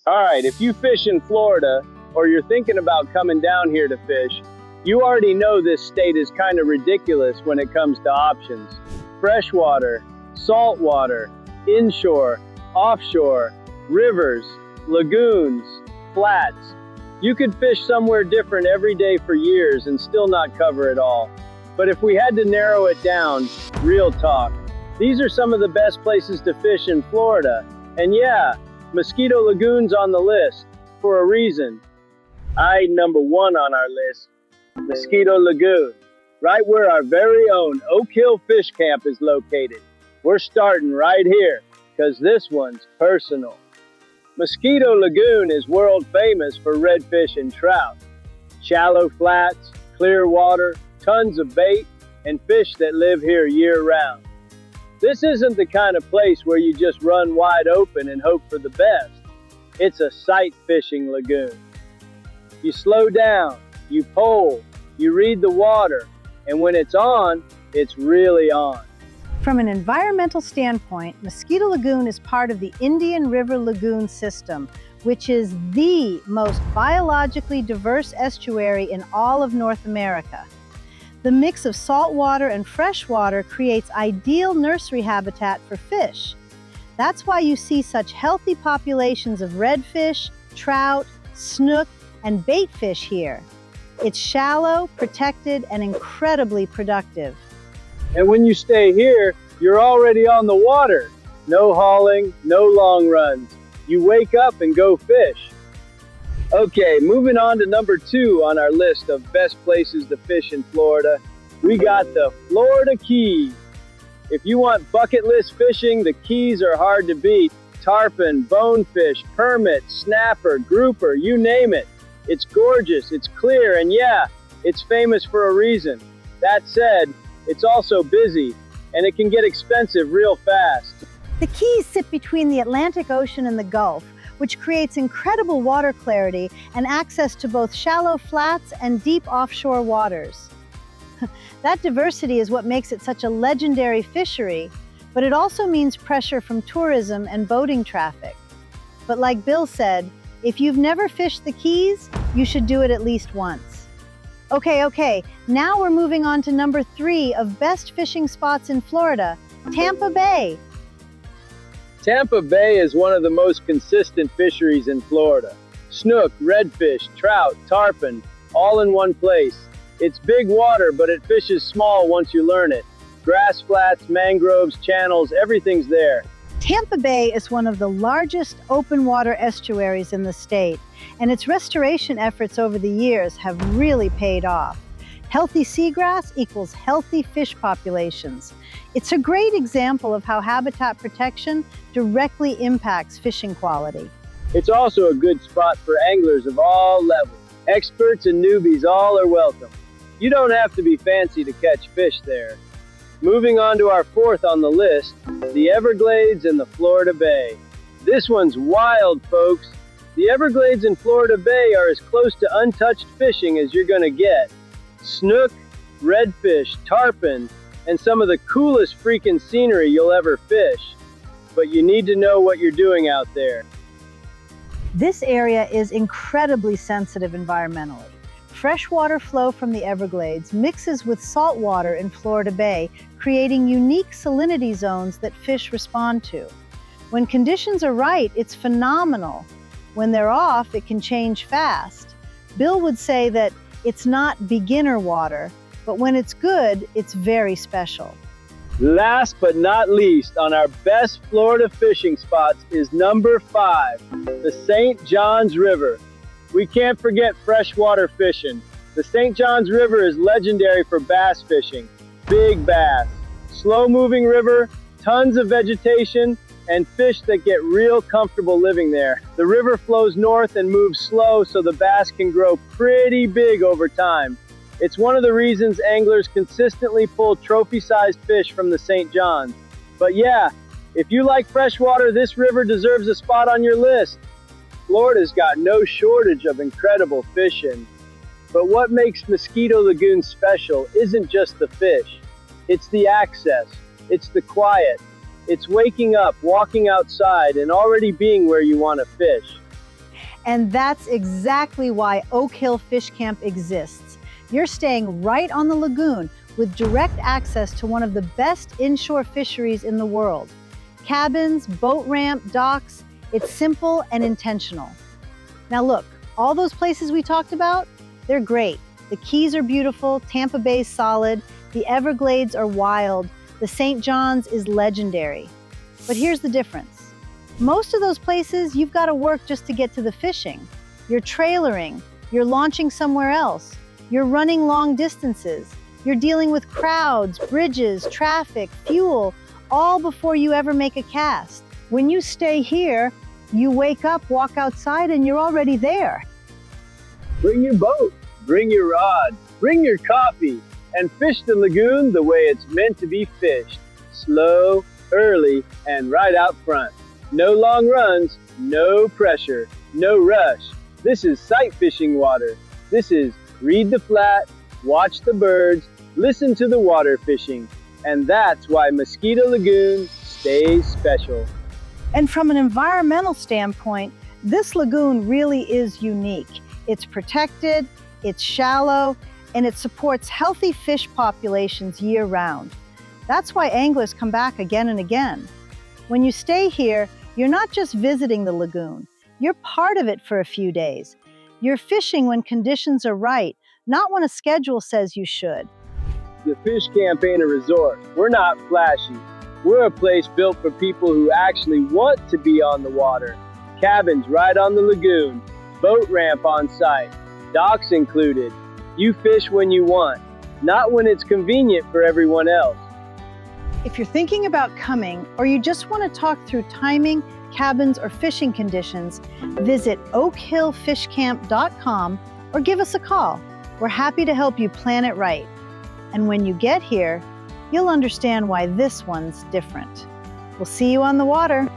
All right, if you fish in Florida or you're thinking about coming down here to fish, you already know this state is kind of ridiculous when it comes to options. Freshwater, saltwater, inshore, offshore, rivers, lagoons, flats. You could fish somewhere different every day for years and still not cover it all. But if we had to narrow it down, real talk, these are some of the best places to fish in Florida. And yeah, Mosquito Lagoon's on the list for a reason. Number one on our list, Mosquito Lagoon, right where our very own Oak Hill Fish Camp is located. We're starting right here, because this one's personal. Mosquito Lagoon is world famous for redfish and trout. Shallow flats, clear water, tons of bait, and fish that live here year-round. This isn't the kind of place where you just run wide open and hope for the best. It's a sight fishing lagoon. You slow down, you pole, you read the water, and when it's on, it's really on. From an environmental standpoint, Mosquito Lagoon is part of the Indian River Lagoon system, which is the most biologically diverse estuary in all of North America. The mix of saltwater and freshwater creates ideal nursery habitat for fish. That's why you see such healthy populations of redfish, trout, snook, and baitfish here. It's shallow, protected, and incredibly productive. And when you stay here, you're already on the water. No hauling, no long runs. You wake up and go fish. Okay, moving on to number 2 on our list of best places to fish in Florida, we got the Florida Keys. If you want bucket list fishing, the Keys are hard to beat. Tarpon, bonefish, permit, snapper, grouper, you name it. It's gorgeous, it's clear, and yeah, it's famous for a reason. That said, it's also busy, and it can get expensive real fast. The Keys sit between the Atlantic Ocean and the Gulf, which creates incredible water clarity and access to both shallow flats and deep offshore waters. That diversity is what makes it such a legendary fishery, but it also means pressure from tourism and boating traffic. But like Bill said, if you've never fished the Keys, you should do it at least once. Okay, now we're moving on to number 3 of best fishing spots in Florida, Tampa Bay. Tampa Bay is one of the most consistent fisheries in Florida. Snook, redfish, trout, tarpon, all in one place. It's big water, but it fishes small once you learn it. Grass flats, mangroves, channels, everything's there. Tampa Bay is one of the largest open water estuaries in the state, and its restoration efforts over the years have really paid off. Healthy seagrass equals healthy fish populations. It's a great example of how habitat protection directly impacts fishing quality. It's also a good spot for anglers of all levels. Experts and newbies all are welcome. You don't have to be fancy to catch fish there. Moving on to our 4th on the list, the Everglades and the Florida Bay. This one's wild, folks. The Everglades and Florida Bay are as close to untouched fishing as you're gonna get. Snook, redfish, tarpon, and some of the coolest freaking scenery you'll ever fish. But you need to know what you're doing out there. This area is incredibly sensitive environmentally. Freshwater flow from the Everglades mixes with salt water in Florida Bay, creating unique salinity zones that fish respond to. When conditions are right, it's phenomenal. When they're off, it can change fast. Bill would say that it's not beginner water, but when it's good, it's very special. Last but not least on our best Florida fishing spots is number 5, the St. Johns River. We can't forget freshwater fishing. The St. Johns River is legendary for bass fishing. Big bass, slow-moving river, tons of vegetation, and fish that get real comfortable living there. The river flows north and moves slow so the bass can grow pretty big over time. It's one of the reasons anglers consistently pull trophy-sized fish from the St. Johns. But yeah, if you like freshwater, this river deserves a spot on your list. Florida's got no shortage of incredible fishing. But what makes Mosquito Lagoon special isn't just the fish. It's the access, it's the quiet, it's waking up, walking outside, and already being where you want to fish. And that's exactly why Oak Hill Fish Camp exists. You're staying right on the lagoon with direct access to one of the best inshore fisheries in the world. Cabins, boat ramp, docks, it's simple and intentional. Now look, all those places we talked about, they're great. The Keys are beautiful, Tampa Bay's solid, the Everglades are wild, the St. John's is legendary. But here's the difference. Most of those places, you've got to work just to get to the fishing. You're trailering, you're launching somewhere else, you're running long distances, you're dealing with crowds, bridges, traffic, fuel, all before you ever make a cast. When you stay here, you wake up, walk outside, and you're already there. Bring your boat, bring your rod, bring your coffee, and fish the lagoon the way it's meant to be fished. Slow, early, and right out front. No long runs, no pressure, no rush. This is sight fishing water. This is read the flat, watch the birds, listen to the water fishing. And that's why Mosquito Lagoon stays special. And from an environmental standpoint, this lagoon really is unique. It's protected, it's shallow, and it supports healthy fish populations year-round. That's why anglers come back again and again. When you stay here, you're not just visiting the lagoon, you're part of it for a few days. You're fishing when conditions are right, not when a schedule says you should. The fish camp ain't a resort. We're not flashy. We're a place built for people who actually want to be on the water. Cabins right on the lagoon, boat ramp on site, docks included. You fish when you want, not when it's convenient for everyone else. If you're thinking about coming, or you just want to talk through timing, cabins, or fishing conditions, visit oakhillfishcamp.com or give us a call. We're happy to help you plan it right. And when you get here, you'll understand why this one's different. We'll see you on the water.